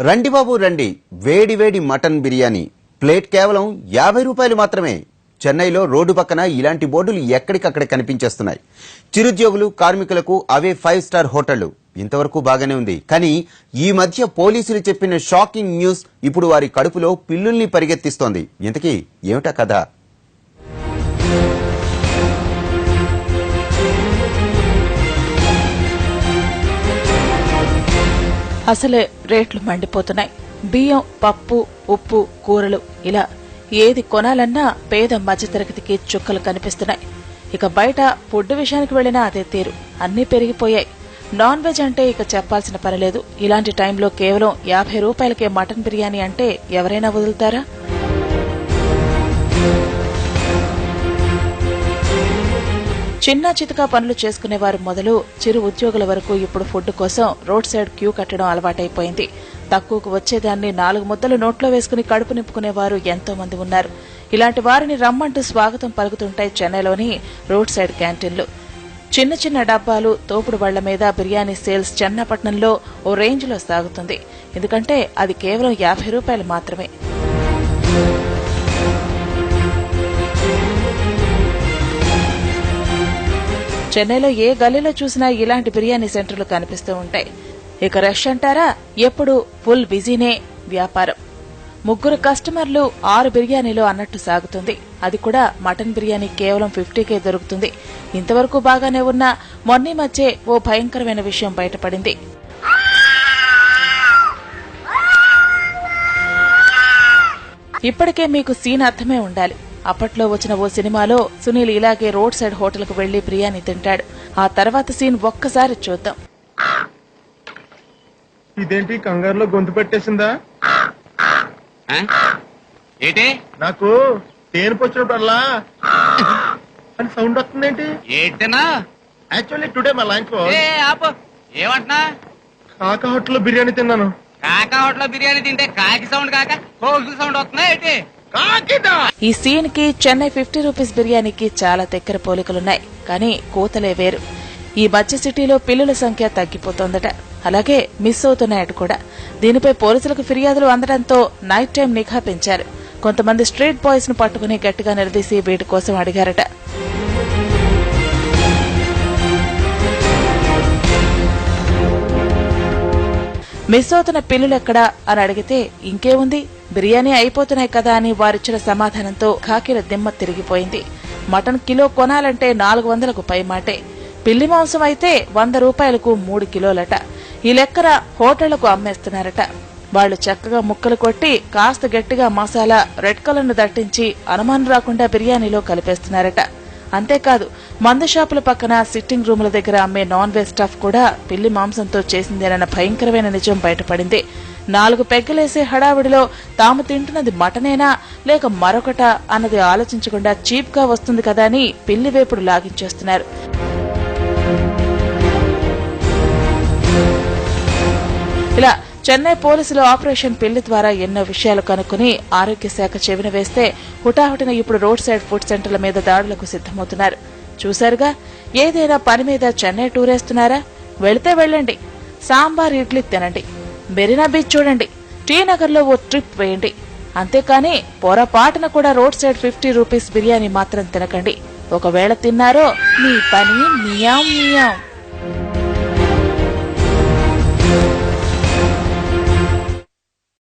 రండి బాబు రండి, వేడి వేడి మటన్ బిర్యానీ ప్లేట్ కేవలం 50 రూపాయలు మాత్రమే. చెన్నైలో రోడ్డు పక్కన ఇలాంటి బోర్డులు ఎక్కడికక్కడ కనిపించేస్తున్నాయి. చిరుద్యోగులు, కార్మికులకు అవే 5 స్టార్ హోటళ్లు. ఇంతవరకు బాగానే ఉంది. కానీ ఈ మధ్య పోలీసులు చెప్పిన షాకింగ్ న్యూస్ ఇప్పుడు వారి కడుపులో పిల్లుల్ని పరిగెత్తిస్తోంది. ఇంతకీ ఏమిటా కథ? అసలే రేట్లు మండిపోతున్నాయి. బియ్యం, పప్పు, ఉప్పు, కూరలు ఇలా ఏది కొనాలన్నా పేద మధ్యతరగతికి చుక్కలు కనిపిస్తున్నాయి. ఇక బయట ఫుడ్ విషయానికి వెళ్లినా అదే తీరు, అన్నీ పెరిగిపోయాయి. నాన్ వెజ్ అంటే ఇక చెప్పాల్సిన పనిలేదు. ఇలాంటి టైంలో కేవలం 50 రూపాయలకే మటన్ బిర్యానీ అంటే ఎవరైనా వదులుతారా? చిన్న చితకా పనులు చేసుకునేవారు మొదలు చిరు ఉద్యోగుల వరకు ఇప్పుడు ఫుడ్ కోసం రోడ్ సైడ్ క్యూ కట్టడం అలవాటైపోయింది. తక్కువకు వచ్చేదాన్ని 4 ముద్దలు నోట్లో వేసుకుని కడుపు నింపుకునేవారు ఎంతో మంది ఉన్నారు. ఇలాంటి వారిని రమ్మంటూ స్వాగతం పలుకుతుంటాయి చెన్నైలోని రోడ్ సైడ్ క్యాంటీన్లు. చిన్న చిన్న డబ్బాలు, తోపుడు బళ్ల మీద బిర్యానీ సేల్స్ చెన్నపట్నంలో ఓ రేంజ్లో సాగుతుంది. ఎందుకంటే అది కేవలం 50 రూపాయలు మాత్రమే. చెన్నైలో ఏ గల్లీలో చూసినా ఇలాంటి బిర్యానీ సెంటర్లు కనిపిస్తూ ఉంటాయి. ఇక రష్ అంటారా, ఎప్పుడు ఫుల్ బిజీనే వ్యాపారం. 3 కస్టమర్లు 6 బిర్యానీలు అన్నట్టు సాగుతుంది. అది కూడా మటన్ బిర్యానీ కేవలం 50కే దొరుకుతుంది. ఇంతవరకు బాగానే ఉన్నా మొన్నీ మధ్యే ఓ భయంకరమైన విషయం బయటపడింది. ఇప్పటికే మీకు సీన్ అర్థమే ఉండాలి. అప్పట్లో వచ్చిన ఓ సినిమాలో సునీల్ ఇలాగే రోడ్ సైడ్ హోటల్ కు వెళ్లి బిర్యానీ తింటాడు. ఆ తర్వాత సీన్ ఒక్కసారి చూద్దాం. ఇదేంటి కంగారులో గొంతు పెట్టేసిందా? ఏంటి నాకు తేను వచ్చినప్పుడల్లా అని సౌండ్ వస్తుందేంటి? ఏంటనా? యాక్చువల్లీ టుడే మా లంచ్ ఏమంటున్నా? కాకా హోటల్ లో బిర్యానీ తిన్నాను. కాకా హోటల్ లో బిర్యానీ తింటే కాకి సౌండ్ కాక కోకిల సౌండ్ వస్తుందా ఏంటి? ఈ సీన్ కి చెన్నై 50 రూపీస్ బిర్యానీకి చాలా దగ్గర పోలికలున్నాయి. కానీ కోతలే వేరు. ఈ మధ్య సిటీలో పిల్లుల సంఖ్య తగ్గిపోతోందట, అలాగే మిస్ అవుతున్నాయట కూడా. దీనిపై పోలీసులకు ఫిర్యాదులు అందడంతో నైట్ టైం నిఘా పెంచారు. కొంతమంది స్ట్రీట్ బాయ్స్ ను పట్టుకుని గట్టిగా నిలదీసి వీటి కోసం అడిగారట. మిస్ అవుతున్న పిల్లులెక్కడా అని అడిగితే ఇంకేముంది, బిర్యానీ అయిపోతున్నాయి కదా అని వారిచ్చిన సమాధానంతో ఖాకీల దిమ్మ తిరిగిపోయింది. మటన్ కిలో కొనాలంటే 400కు పైమాటే. పిల్లి మాంసం అయితే 100 రూపాయలకు 3 కిలోలట. ఈ లెక్కన హోటళ్లకు అమ్మేస్తున్నారట. వాళ్లు చక్కగా ముక్కలు కొట్టి కాస్త గట్టిగా మసాలా, రెడ్ కలర్ ను దట్టించి అనుమానం రాకుండా బిర్యానీలో కలిపేస్తున్నారట. అంతేకాదు, మందు షాపుల పక్కన సిట్టింగ్ రూముల దగ్గర అమ్మే నాన్ వెజ్ స్టఫ్ కూడా పిల్లి మాంసంతో చేసిందేనన్న భయంకరమైన నిజం బయటపడింది. 4 పెగ్గలేసే హడావిడిలో తాము తింటున్నది మటనేనా లేక మరొకటా అన్నది ఆలోచించకుండా చీప్ గా వస్తుంది కదా అని పిల్లి వేపుడు లాగించేస్తున్నారు. ఇలా చెన్నై పోలీసులు ఆపరేషన్ పిల్లి ద్వారా ఎన్నో విషయాలు కనుక్కుని ఆరోగ్య శాఖ చెవిన వేస్తే హుటాహుటిన ఇప్పుడు రోడ్ సైడ్ ఫుడ్ సెంటర్ల మీద దాడులకు సిద్దమవుతున్నారు. చూశారుగా, ఏదైనా పని మీద చెన్నై టూరేస్తున్నారా? వెళితే వెళ్ళండి, సాంబార్ ఇడ్లీ తినండి, మెరీనా బీచ్ చూడండి, టీ నగర్ లో ఓ ట్రిప్ వేయండి. అంతేకాని పొరపాటున కూడా రోడ్ సైడ్ 50 రూపీస్ బిర్యానీ మాత్రం తినకండి. ఒకవేళ తిన్నారో మీ పని మియాం మియాం.